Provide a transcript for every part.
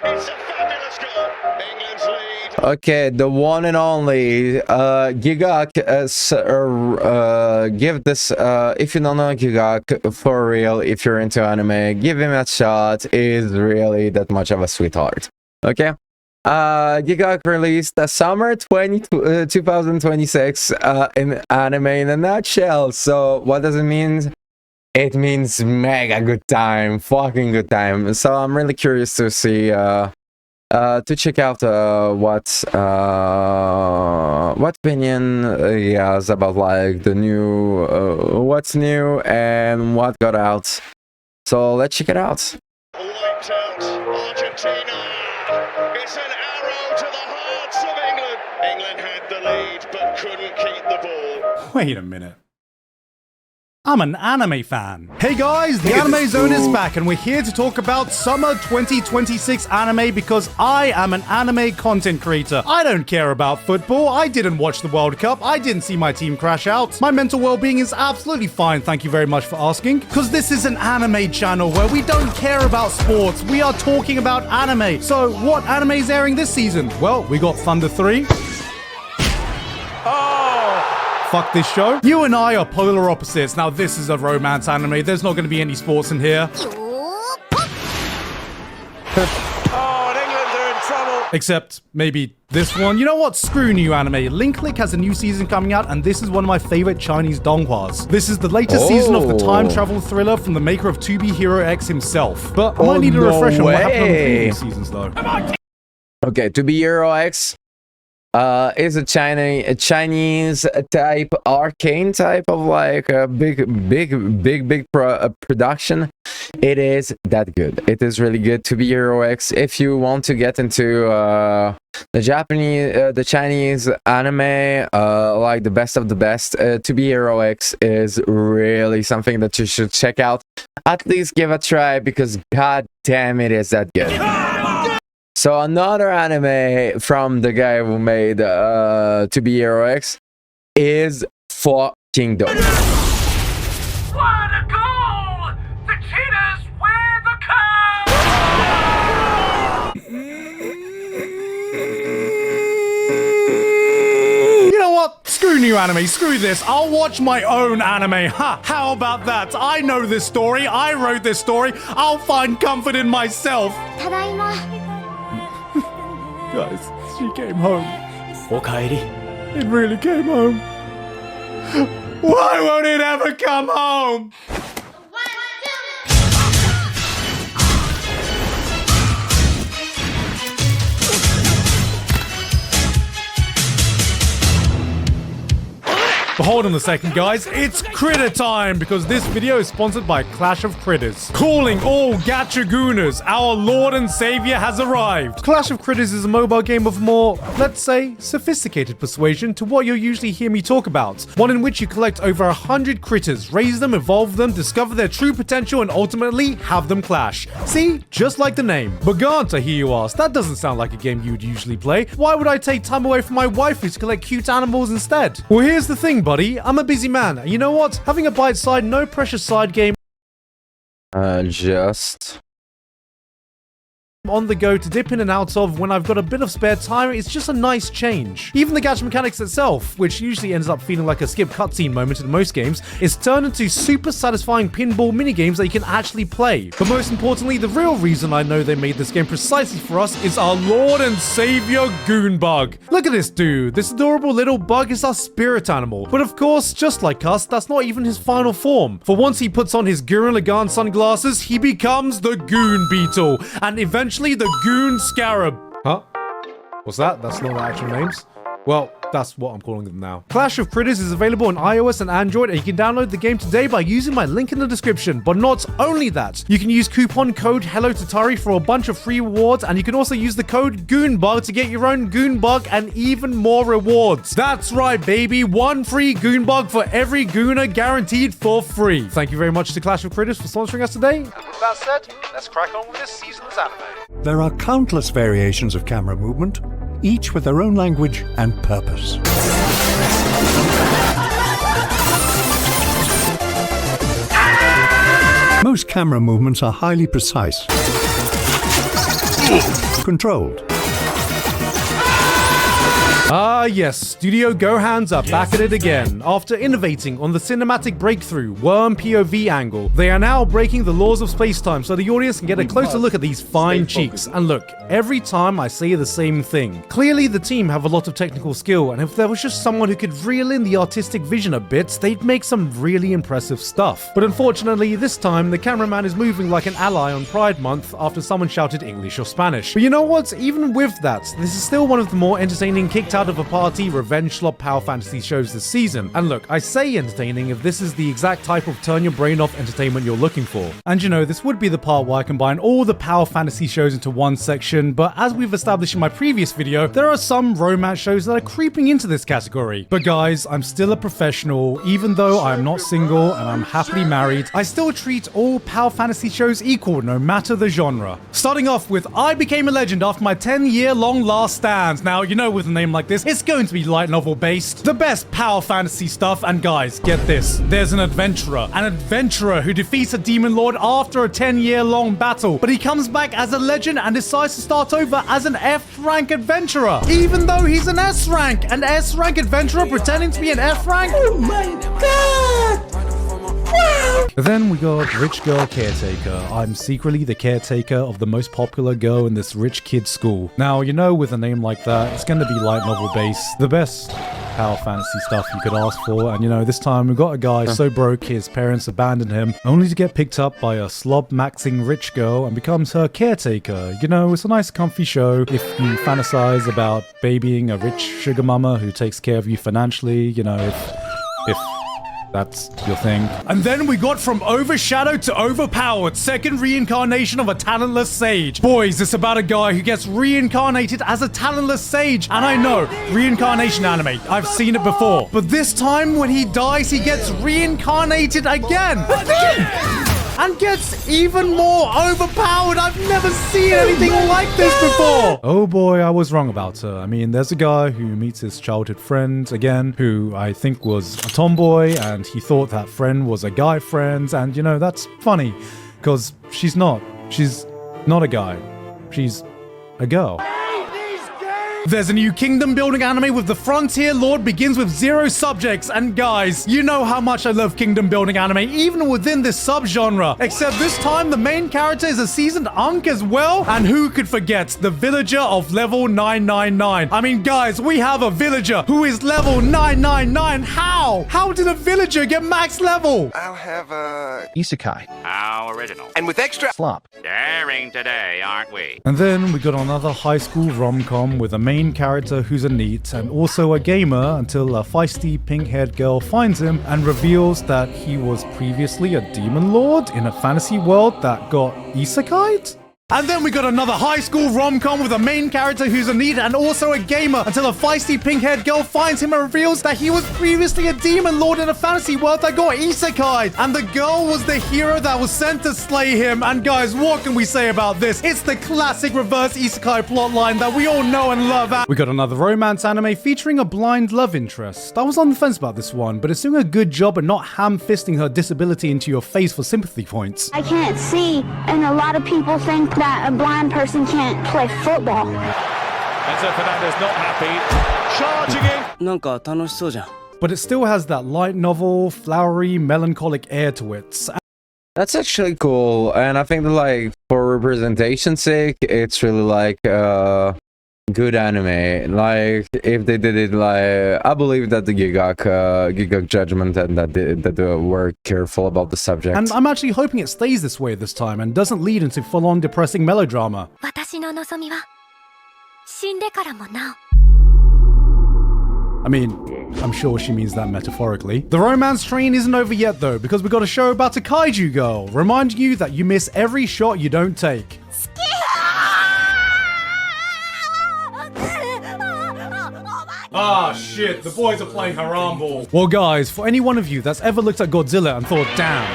It's a fabulous goal. England's lead. Okay, the one and only Gigak. Give this. If you don't know Gigak for real, if you're into anime, give him a shot. Is really that much of a sweetheart. Okay. Gigak released a summer 2026 in anime in a nutshell. So what does it mean? It means mega good time, fucking good time. So I'm really curious to see, to check out what opinion he has about like the new, what's new and what got out. So let's check it out. Wiped out Argentina. It's an arrow to the hearts of England. England had the lead but couldn't keep the ball. Wait a minute. I'm an anime fan. Hey guys, the Anime Zone is back and we're here to talk about Summer 2026 anime because I am an anime content creator. I don't care about football, I didn't watch the World Cup, I didn't see my team crash out. My mental well-being is absolutely fine, thank you very much for asking. Because this is an anime channel where we don't care about sports, we are talking about anime. So what anime is airing this season? Well, we got Thunder 3. Fuck this show. You and I are polar opposites. Now this is a romance anime. There's not going to be any sports in here. Oh, and England are in trouble. Except maybe this one. You know what? Screw new anime. Link Click has a new season coming out and this is one of my favorite Chinese donghwas. This is the latest season of the time travel thriller from the maker of To Be Hero X himself. But I might need a refresher on what happened on the previous seasons though. Okay, To Be Hero X is a Chinese type arcane type of like a big production. It is that good. It is really good. To Be Hero X. If you want to get into the Chinese anime, like the best of the best, To Be Hero X is really something that you should check out. At least give a try because god damn it is that good. So another anime from the guy who made To Be Hero X is fucking dope. What a goal! The cheaters wear the cup! You know what? Screw new anime, screw this. I'll watch my own anime. Ha! How about that? I know this story. I wrote this story. I'll find comfort in myself. Guys, she came home. It really came home. Why won't it ever come home? But hold on a second, guys. It's critter time because this video is sponsored by Clash of Critters. Calling all Gachagooners, our Lord and Savior has arrived. Clash of Critters is a mobile game of more, let's say, sophisticated persuasion to what you'll usually hear me talk about. One in which you collect over 100 critters, raise them, evolve them, discover their true potential, and ultimately have them clash. See? Just like the name. But Gant, I hear you ask, that doesn't sound like a game you'd usually play. Why would I take time away from my waifu to collect cute animals instead? Well, here's the thing, buddy. I'm a busy man. And you know what? Having a bite-side, no-pressure side game Just on the go to dip in and out of when I've got a bit of spare time, it's just a nice change. Even the gacha mechanics itself, which usually ends up feeling like a skip cutscene moment in most games, is turned into super satisfying pinball minigames that you can actually play. But most importantly, the real reason I know they made this game precisely for us is our Lord and Savior Goonbug. Look at this dude. This adorable little bug is our spirit animal. But of course, just like us, that's not even his final form. For once he puts on his Gurren Lagann sunglasses, he becomes the Goon Beetle, and eventually the Goon Scarab. Huh? What's that? That's not the actual names? Well, that's what I'm calling them now. Clash of Critters is available on iOS and Android, and you can download the game today by using my link in the description. But not only that, you can use coupon code HelloTatari for a bunch of free rewards, and you can also use the code Goonbug to get your own Goonbug and even more rewards. That's right, baby. One free Goonbug for every Gooner, guaranteed for free. Thank you very much to Clash of Critters for sponsoring us today. And with that said, let's crack on with this season's anime. There are countless variations of camera movement, each with their own language and purpose. Most camera movements are highly precise. controlled. Ah yes, Studio Gohans are back at it again. After innovating on the cinematic breakthrough worm POV angle, they are now breaking the laws of space-time so the audience can get a closer look at these fine cheeks. And look, every time I say the same thing. Clearly the team have a lot of technical skill, and if there was just someone who could reel in the artistic vision a bit, they'd make some really impressive stuff. But unfortunately, this time the cameraman is moving like an ally on Pride Month after someone shouted English or Spanish. But you know what? Even with that, this is still one of the more entertaining kicked out of a party revenge slop power fantasy shows this season. And look, I say entertaining if this is the exact type of turn your brain off entertainment you're looking for. And you know, this would be the part where I combine all the power fantasy shows into one section, but as we've established in my previous video, there are some romance shows that are creeping into this category. But guys, I'm still a professional. Even though I'm not single and I'm happily married, I still treat all power fantasy shows equal no matter the genre. Starting off with I Became a Legend after my 10-year-long last stand. Now, you know, with a name like this, it's going to be light novel based. The best power fantasy stuff, and guys, get this. There's an adventurer who defeats a demon lord after a 10-year-long battle, but he comes back as a legend and decides to start over as an F-rank adventurer, even though he's an S-rank. An S-rank adventurer pretending to be an F-rank? Oh my god! Then we got Rich Girl Caretaker. I'm secretly the caretaker of the most popular girl in this rich kid's school. Now, you know, with a name like that, it's gonna be light novel based. The best power fantasy stuff you could ask for. And you know, this time we've got a guy so broke his parents abandoned him, only to get picked up by a slob-maxing rich girl and becomes her caretaker. You know, it's a nice comfy show if you fantasize about babying a rich sugar mama who takes care of you financially, you know, if that's your thing. And then we got From Overshadowed to Overpowered, second reincarnation of a talentless sage. Boys, it's about a guy who gets reincarnated as a talentless sage. And I know, reincarnation anime, I've seen it before. But this time when he dies, he gets reincarnated again. And gets even more overpowered. I've never seen anything like this before. Oh boy, I was wrong about her. I mean, there's a guy who meets his childhood friend again, who I think was a tomboy, and he thought that friend was a guy friend. And you know, that's funny, because she's not. She's not a guy. She's a girl. There's a new kingdom building anime with the Frontier Lord begins with 0 subjects, and guys, you know how much I love kingdom building anime even within this subgenre, except this time the main character is a seasoned Ankh as well, and who could forget the villager of level 999. I mean guys, we have a villager who is level 999. How did a villager get max level? I'll have a Isekai. How original. and with extra Flop. Daring today, aren't we? And then we got another high school rom-com with a main character who's a NEET and also a gamer until a feisty pink-haired girl finds him and reveals that he was previously a demon lord in a fantasy world that got isekai'd? And then we got another high school rom-com with a main character who's a NEET and also a gamer until a feisty pink-haired girl finds him and reveals that he was previously a demon lord in a fantasy world that got isekai'd. And the girl was the hero that was sent to slay him. And guys, what can we say about this? It's the classic reverse isekai plotline that we all know and love. We got another romance anime featuring a blind love interest. I was on the fence about this one, but it's doing a good job at not ham-fisting her disability into your face for sympathy points. I can't see, and a lot of people think that a blind person can't play football. Enzo Fernandez not happy. Charging in. なんか楽しそうじゃん。 But it still has that light novel, flowery, melancholic air to it. That's actually cool, and I think that, like, for representation's sake, it's really like good anime. Like, if they did it, like, I believe that the Gigak judgment and that they were careful about the subject. And I'm actually hoping it stays this way this time and doesn't lead into full-on depressing melodrama. 私の望みは死んでからもなお。 I mean, I'm sure she means that metaphorically. The romance train isn't over yet though, because we got a show about a kaiju girl, reminding you that you miss every shot you don't take. Ah, shit, the boys are playing haram ball. Well guys, for any one of you that's ever looked at Godzilla and thought, damn,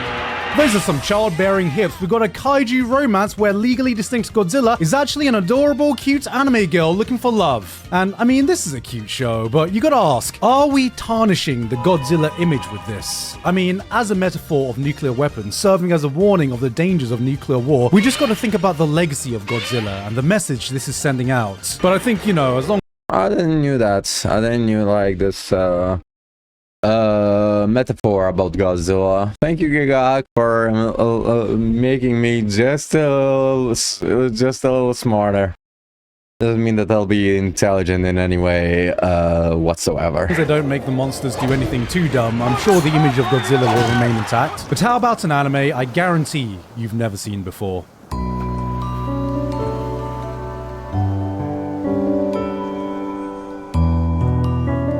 Those are some childbearing hips. We've got a kaiju romance where legally distinct Godzilla is actually an adorable, cute anime girl looking for love. And I mean, this is a cute show, but you gotta ask, are we tarnishing the Godzilla image with this? I mean, as a metaphor of nuclear weapons, serving as a warning of the dangers of nuclear war, we just gotta think about the legacy of Godzilla and the message this is sending out. But I think, you know, as long I didn't knew that. I didn't knew like this metaphor about Godzilla. Thank you, Gigak, for making me just a little smarter. Doesn't mean that they'll be intelligent in any way whatsoever. they don't make the monsters do anything too dumb, I'm sure the image of Godzilla will remain intact. But how about an anime I guarantee you've never seen before?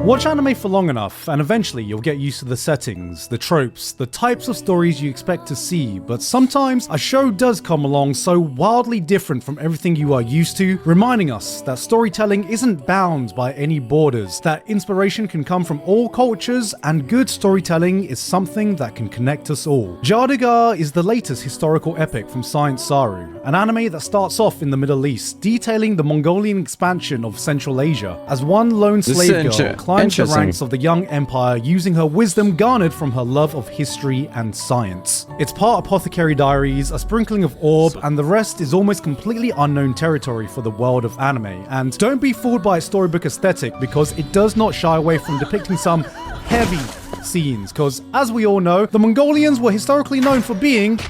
Watch anime for long enough, and eventually you'll get used to the settings, the tropes, the types of stories you expect to see, but sometimes a show does come along so wildly different from everything you are used to, reminding us that storytelling isn't bound by any borders, that inspiration can come from all cultures, and good storytelling is something that can connect us all. Jardigar is the latest historical epic from Science Saru, an anime that starts off in the Middle East, detailing the Mongolian expansion of Central Asia, as one lone slave girl climbs the ranks of the young empire using her wisdom garnered from her love of history and science. It's part Apothecary Diaries, a sprinkling of Orb, and the rest is almost completely unknown territory for the world of anime. And don't be fooled by its storybook aesthetic, because it does not shy away from depicting some heavy scenes, because as we all know, the Mongolians were historically known for being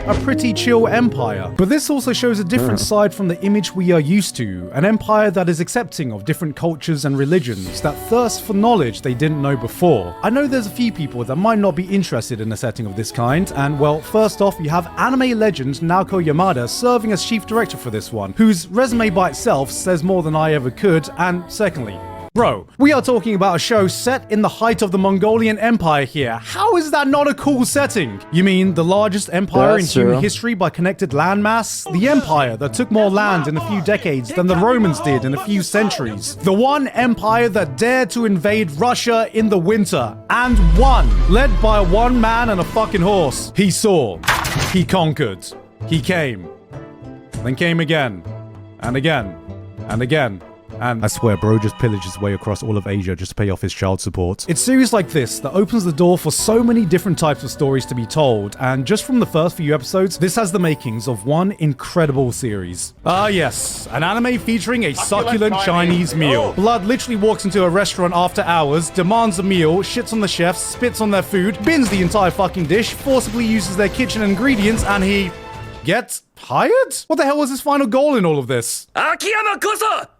a pretty chill empire. But this also shows a different side from the image we are used to, an empire that is accepting of different cultures and religions, that thirst for knowledge they didn't know before. I know there's a few people that might not be interested in a setting of this kind, and well, first off, we have anime legend Naoko Yamada serving as chief director for this one, whose resume by itself says more than I ever could, and secondly, bro, we are talking about a show set in the height of the Mongolian Empire here. How is that not a cool setting? You mean the largest empire in human history by connected landmass? The empire that took more land in a few decades than the Romans did in a few centuries. The one empire that dared to invade Russia in the winter. And won. Led by one man and a fucking horse. He saw. He conquered. He came. Then came again. And again. And again. And I swear, bro just pillaged his way across all of Asia just to pay off his child support. It's series like this that opens the door for so many different types of stories to be told, and just from the first few episodes, this has the makings of one incredible series. Ah yes, an anime featuring a succulent Chinese meal. Blood literally walks into a restaurant after hours, demands a meal, shits on the chefs, spits on their food, bins the entire fucking dish, forcibly uses their kitchen ingredients, and he gets hired? What the hell was his final goal in all of this? Akiyama koso!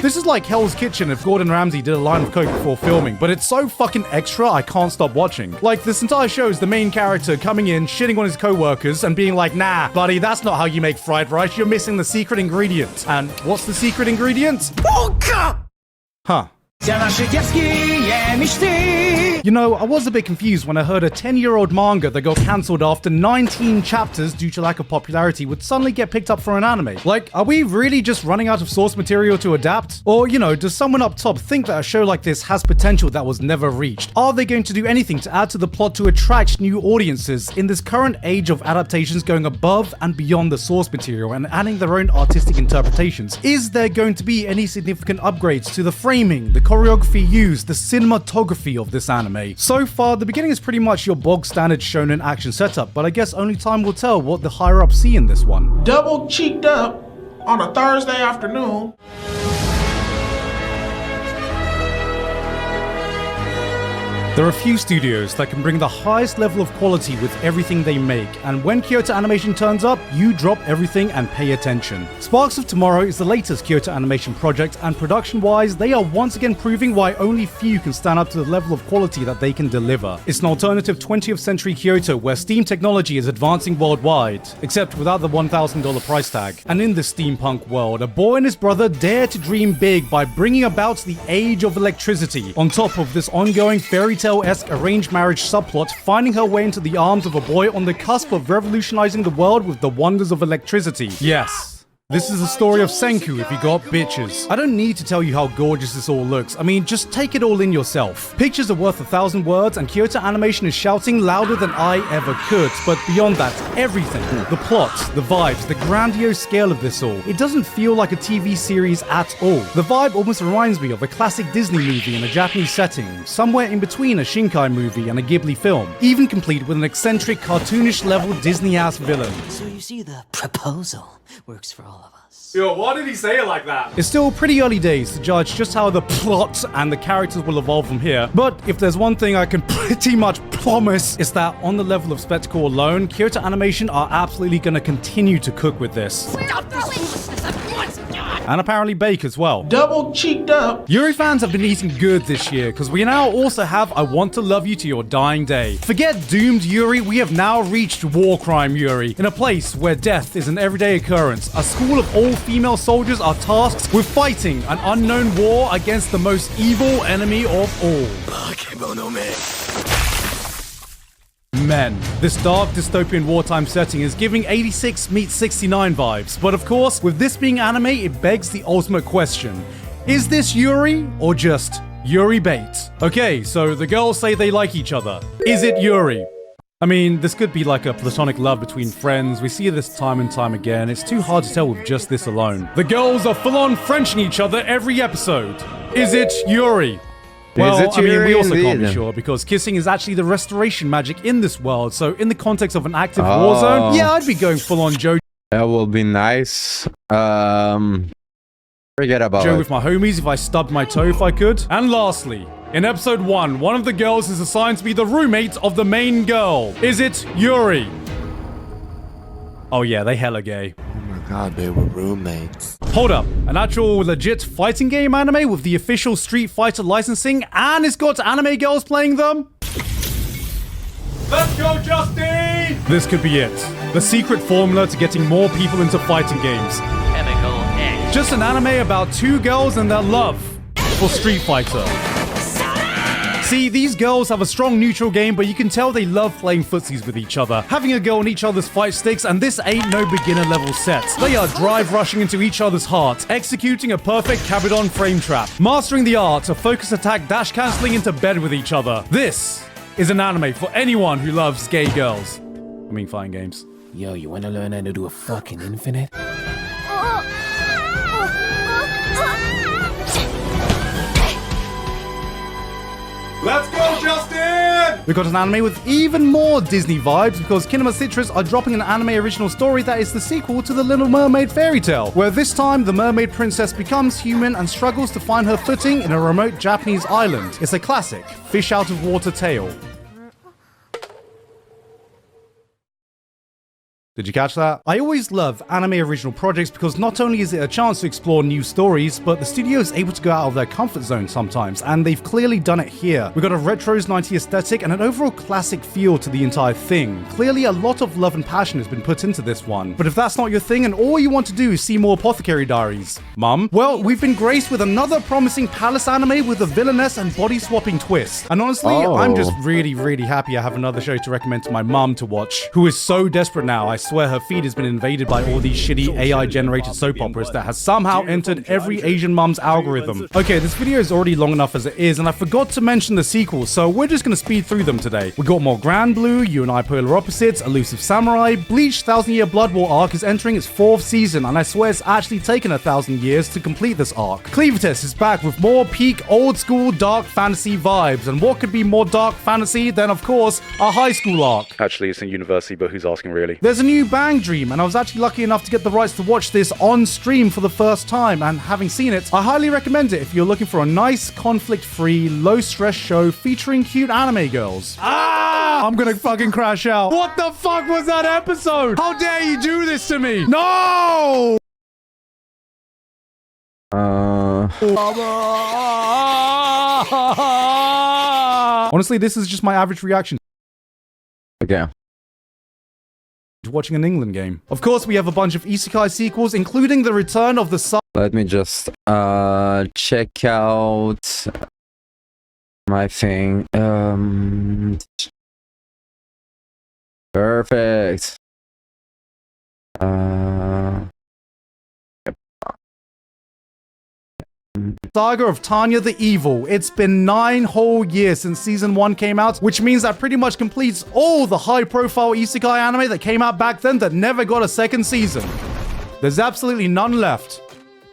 This is like Hell's Kitchen if Gordon Ramsay did a line of coke before filming, but it's so fucking extra I can't stop watching. Like, this entire show is the main character coming in, shitting on his co-workers and being like, nah, buddy, that's not how you make fried rice, you're missing the secret ingredient. And what's the secret ingredient? Huh. You know, I was a bit confused when I heard a 10-year-old manga that got cancelled after 19 chapters due to lack of popularity would suddenly get picked up for an anime. Like, are we really just running out of source material to adapt? Or, you know, does someone up top think that a show like this has potential that was never reached? Are they going to do anything to add to the plot to attract new audiences in this current age of adaptations going above and beyond the source material and adding their own artistic interpretations? Is there going to be any significant upgrades to the framing, the choreography used, the cinematography of this anime? So far, the beginning is pretty much your bog standard shonen action setup, but I guess only time will tell what the higher ups see in this one. Double cheeked up on a Thursday afternoon. There are few studios that can bring the highest level of quality with everything they make, and when Kyoto Animation turns up, you drop everything and pay attention. Sparks of Tomorrow is the latest Kyoto Animation project, and production-wise, they are once again proving why only few can stand up to the level of quality that they can deliver. It's an alternative 20th century Kyoto where steam technology is advancing worldwide, except without the $1,000 price tag. And in this steampunk world, a boy and his brother dare to dream big by bringing about the age of electricity, on top of this ongoing fairy tale-esque arranged marriage subplot, finding her way into the arms of a boy on the cusp of revolutionizing the world with the wonders of electricity. Yes, This is the story of Senku if you got bitches. I don't need to tell you how gorgeous this all looks. I mean, just take it all in yourself. Pictures are worth 1,000 words, and Kyoto Animation is shouting louder than I ever could. But beyond that, everything. The plot, the vibes, the grandiose scale of this all. It doesn't feel like a TV series at all. The vibe almost reminds me of a classic Disney movie in a Japanese setting, somewhere in between a Shinkai movie and a Ghibli film, even complete with an eccentric, cartoonish level Disney-ass villain. So you see, the proposal works for all of us. Yo, why did he say it like that? It's still pretty early days to judge just how the plot and the characters will evolve from here. But if there's one thing I can pretty much promise, it's that on the level of spectacle alone, Kyoto Animation are absolutely going to continue to cook with this. Stop this foolishness at once, God! And apparently bake as well. Double cheeked up. Yuri fans have been eating good this year, because we now also have I Want to Love You to Your Dying Day. Forget doomed Yuri, we have now reached war crime Yuri, in a place where death is an everyday occurrence. A school of all-female soldiers are tasked with fighting an unknown war against the most evil enemy of all. Men. This dark dystopian wartime setting is giving 86 meets 69 vibes, but of course, with this being anime, it begs the ultimate question. Is this Yuri, or just Yuri bait? Okay, so the girls say they like each other. Is it Yuri? I mean, this could be like a platonic love between friends. We see this time and time again. It's too hard to tell with just this alone. The girls are full-on Frenching each other every episode. Is it Yuri? Well, I mean, we also can't be sure, because kissing is actually the restoration magic in this world, so in the context of an active war zone, yeah, I'd be going full-on Joe. That will be nice. Forget about Joe it. with my homies if I stubbed my toe if I could. And lastly, in episode 1, one of the girls is assigned to be the roommate of the main girl. Is it Yuri? Oh yeah, they hella gay. God, they were roommates. Hold up, an actual legit fighting game anime with the official Street Fighter licensing, and it's got anime girls playing them? Let's go, Justin! This could be it. The secret formula to getting more people into fighting games. Chemical X. Just an anime about two girls and their love for Street Fighter. See, these girls have a strong neutral game, but you can tell they love playing footsies with each other, having a go on each other's fight sticks, and this ain't no beginner level set. They are drive rushing into each other's hearts, executing a perfect Kabedon frame trap, mastering the art of focus attack dash cancelling into bed with each other. This is an anime for anyone who loves gay girls. I mean, fighting games. Yo, you wanna learn how to do a fucking infinite? Let's go, Justin! We've got an anime with even more Disney vibes, because Kinema Citrus are dropping an anime original story that is the sequel to the Little Mermaid fairy tale, where this time the mermaid princess becomes human and struggles to find her footing in a remote Japanese island. It's a classic fish out of water tale. Did you catch that? I always love anime original projects because not only is it a chance to explore new stories, but the studio is able to go out of their comfort zone sometimes, and they've clearly done it here. We've got a retros 90s aesthetic and an overall classic feel to the entire thing. Clearly a lot of love and passion has been put into this one. But if that's not your thing and all you want to do is see more Apothecary Diaries, Mum, well, we've been graced with another promising palace anime with a villainess and body swapping twist. And honestly, I'm just really happy I have another show to recommend to my mum to watch, who is so desperate now. I swear her feed has been invaded by all these shitty AI-generated soap operas that has somehow entered every Asian mum's algorithm. Okay, this video is already long enough as it is, and I forgot to mention the sequels, so we're just gonna speed through them today. We got more Grand Blue, You and I Polar Opposites, Elusive Samurai, Bleach 1000 Year Blood War arc is entering its 4th season, and I swear it's actually taken 1,000 years to complete this arc. Cleavitus is back with more peak old school dark fantasy vibes, and what could be more dark fantasy than, of course, a high school arc? Actually, it's in university, but who's asking really? There's a new Bang Dream, and I was actually lucky enough to get the rights to watch this on stream for the first time, and having seen it, I highly recommend it if you're looking for a nice, conflict-free, low-stress show featuring cute anime girls. I'm gonna fucking crash out. What the fuck was that episode? How dare you do this to me? No! Honestly, this is just my average reaction. Okay. Watching an England game. Of course, we have a bunch of isekai sequels, including the return of the Let me just check out my thing. Perfect. Saga of Tanya the Evil. It's been 9 whole years since season 1 came out, which means that pretty much completes all the high-profile isekai anime that came out back then that never got a second season. There's absolutely none left.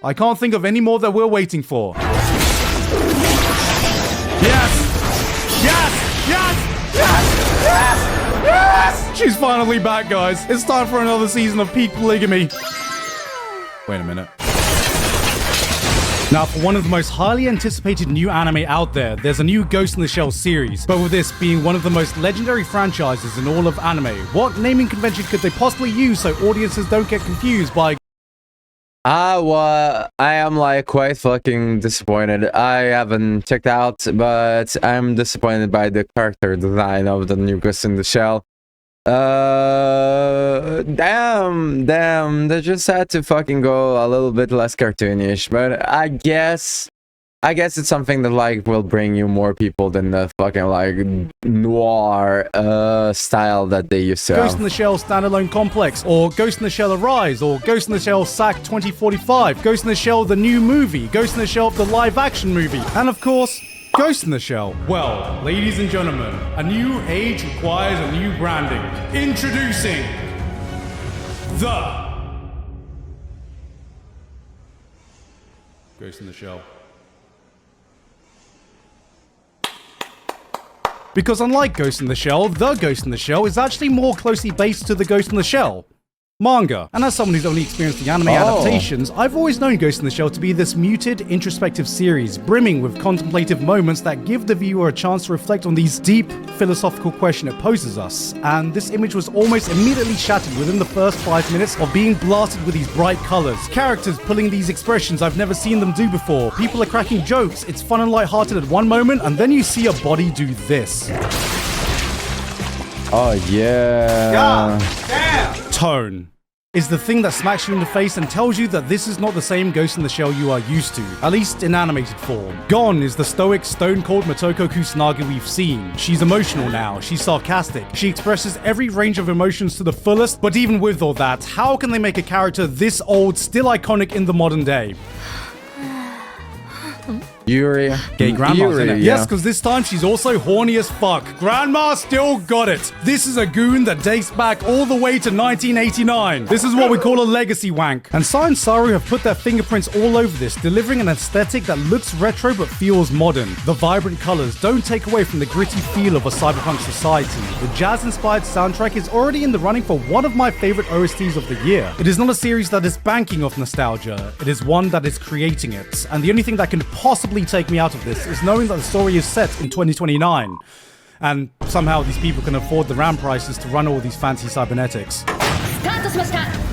I can't think of any more that we're waiting for. Yes! Yes! Yes! Yes! Yes! Yes! She's finally back, guys. It's time for another season of peak polygamy. Wait a minute. Now, for one of the most highly anticipated new anime out there, there's a new Ghost in the Shell series. But with this being one of the most legendary franchises in all of anime, what naming convention could they possibly use so audiences don't get confused by... Well, I am like quite fucking disappointed. I haven't checked out, but I'm disappointed by the character design of the new Ghost in the Shell. Damn, they just had to fucking go a little bit less cartoonish, but I guess it's something that like will bring you more people than the fucking like noir style that they used to Ghost have. in the Shell Standalone Complex, or Ghost in the Shell Arise, or Ghost in the Shell SAC 2045, Ghost in the Shell the new movie, Ghost in the Shell the live action movie, and of course, Ghost in the Shell. Well, ladies and gentlemen, a new age requires a new branding. Introducing the Ghost in the Shell. Because unlike Ghost in the Shell, the Ghost in the Shell is actually more closely based to the Ghost in the Shell manga. And as someone who's only experienced the anime adaptations, I've always known Ghost in the Shell to be this muted, introspective series, brimming with contemplative moments that give the viewer a chance to reflect on these deep, philosophical questions it poses us. And this image was almost immediately shattered within the first 5 minutes of being blasted with these bright colors. Characters pulling these expressions I've never seen them do before. People are cracking jokes, it's fun and lighthearted at one moment, and then you see a body do this. Oh yeah. God damn! Tone is the thing that smacks you in the face and tells you that this is not the same Ghost in the Shell you are used to, at least in animated form. Gon is the stoic, stone-cold Motoko Kusanagi we've seen. She's emotional now, she's sarcastic, she expresses every range of emotions to the fullest, but even with all that, how can they make a character this old still iconic in the modern day? Yuri. Gay grandma's in it. Yeah. Yes, because this time she's also horny as fuck. Grandma still got it. This is a goon that dates back all the way to 1989. This is what we call a legacy wank. And Sai and Saru have put their fingerprints all over this, delivering an aesthetic that looks retro but feels modern. The vibrant colors don't take away from the gritty feel of a cyberpunk society. The jazz-inspired soundtrack is already in the running for one of my favorite OSTs of the year. It is not a series that is banking off nostalgia. It is one that is creating it. And the only thing that can possibly take me out of this is knowing that the story is set in 2029 and somehow these people can afford the RAM prices to run all these fancy cybernetics.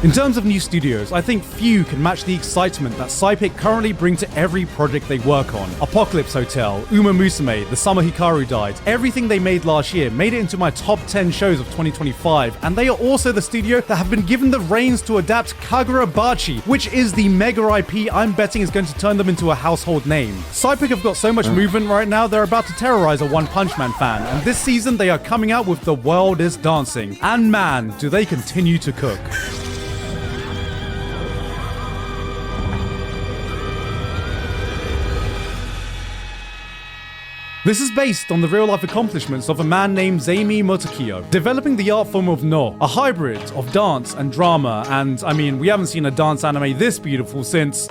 In terms of new studios, I think few can match the excitement that Cypic currently bring to every project they work on. Apocalypse Hotel, Uma Musume, The Summer Hikaru Died, everything they made last year made it into my top 10 shows of 2025, and they are also the studio that have been given the reins to adapt Kagura Bachi, which is the mega IP I'm betting is going to turn them into a household name. Cypic have got so much movement right now, they're about to terrorize a One Punch Man fan, and this season they are coming out with The World is Dancing, and man, do they continue to cook. This is based on the real-life accomplishments of a man named Zaimi Motokiyo, developing the art form of No, a hybrid of dance and drama, and I mean, we haven't seen a dance anime this beautiful since...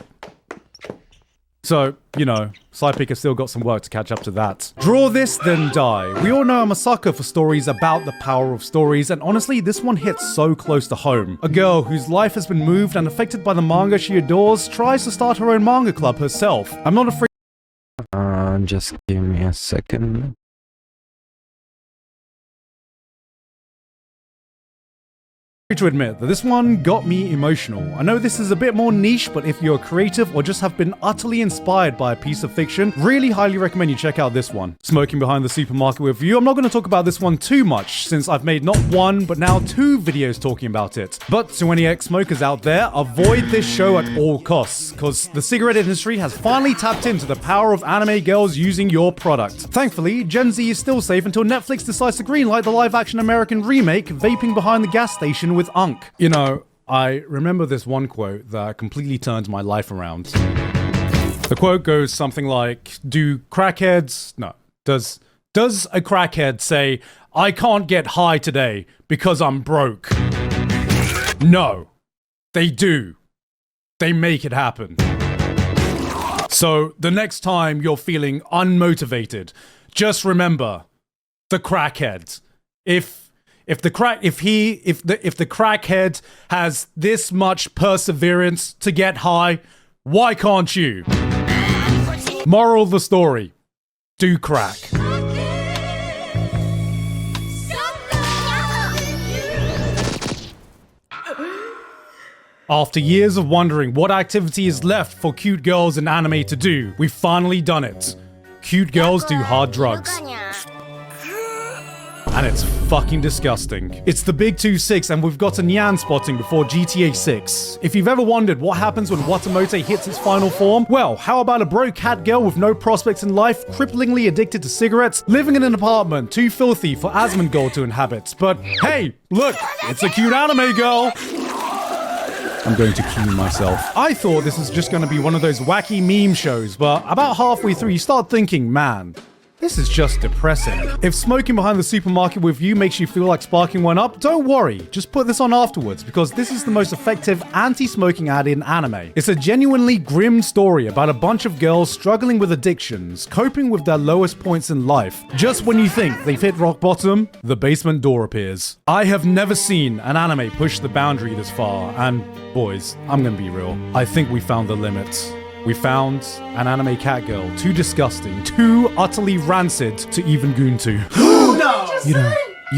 So, you know, Cypic has still got some work to catch up to that. Draw this, then die. We all know I'm a sucker for stories about the power of stories, and honestly, this one hits so close to home. A girl whose life has been moved and affected by the manga she adores tries to start her own manga club herself. I'm not afraid. Just give me a second. To admit that this one got me emotional. I know this is a bit more niche, but if you're creative or just have been utterly inspired by a piece of fiction, really highly recommend you check out this one. Smoking Behind the Supermarket with you. I'm not going to talk about this one too much, since I've made not one, but now 2 videos talking about it. But to any ex-smokers out there, avoid this show at all costs, because the cigarette industry has finally tapped into the power of anime girls using your product. Thankfully, Gen Z is still safe until Netflix decides to greenlight the live-action American remake, Vaping Behind the Gas Station with Unk. You know, I remember this one quote that completely turned my life around. The quote goes something like, do crackheads... No. Does a crackhead say, I can't get high today because I'm broke? No. They do. They make it happen. So the next time you're feeling unmotivated, just remember the crackhead. If the crackhead has this much perseverance to get high, why can't you? Moral of the story: do crack. After years of wondering what activity is left for cute girls in anime to do, we've finally done it. Cute girls do hard drugs. And it's fucking disgusting. It's the big 2-6 and we've got a Nyan spotting before GTA 6. If you've ever wondered what happens when Watamote hits its final form, well, how about a broke cat girl with no prospects in life, cripplingly addicted to cigarettes, living in an apartment too filthy for Asmongold to inhabit? But hey, look, it's a cute anime girl. I'm going to cue myself. I thought this was just going to be one of those wacky meme shows, but about halfway through you start thinking, man, this is just depressing. If smoking behind the supermarket with you makes you feel like sparking one up, don't worry. Just put this on afterwards, because this is the most effective anti-smoking ad in anime. It's a genuinely grim story about a bunch of girls struggling with addictions, coping with their lowest points in life. Just when you think they've hit rock bottom, the basement door appears. I have never seen an anime push the boundary this far, and boys, I'm gonna be real, I think we found the limit. We found an anime cat girl too disgusting, too utterly rancid to even goon to. No! You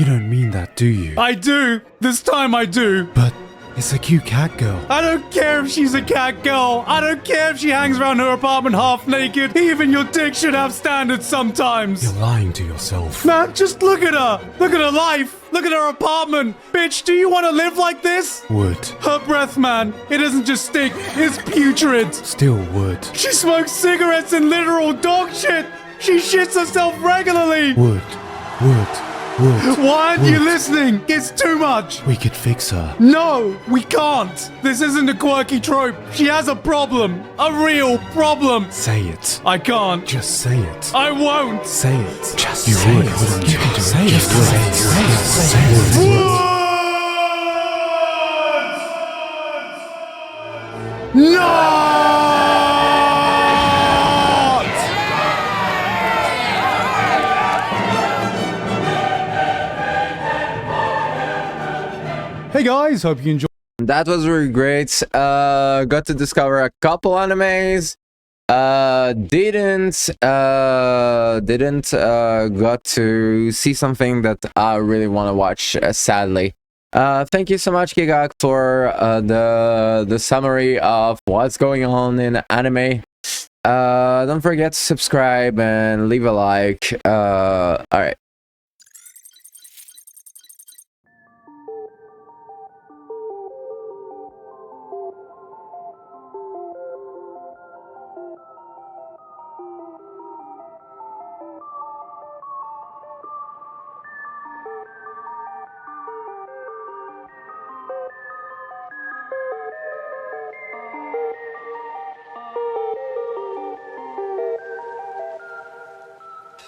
don't mean that, do you? I do! This time I do! But it's a cute cat girl. I don't care if she's a cat girl. I don't care if she hangs around her apartment half naked. Even your dick should have standards sometimes. You're lying to yourself. Man, just look at her. Look at her life. Look at her apartment. Bitch, do you want to live like this? Would. Her breath, man. It doesn't just stink. It's putrid. Still would. She smokes cigarettes and literal dog shit. She shits herself regularly. Would. Why aren't you listening? It's too much. We could fix her. No, we can't. This isn't a quirky trope. She has a problem. A real problem. Say it. I can't. Just say it. I won't. Say it. Just you say would. It. You can do say it. Just say it. No! Hey guys, hope you enjoyed. That was really great. Got to discover a couple animes. Didn't got to see something that I really want to watch, sadly. Thank you so much, Gigak, for the summary of what's going on in anime. Don't forget to subscribe and leave a like. Alright.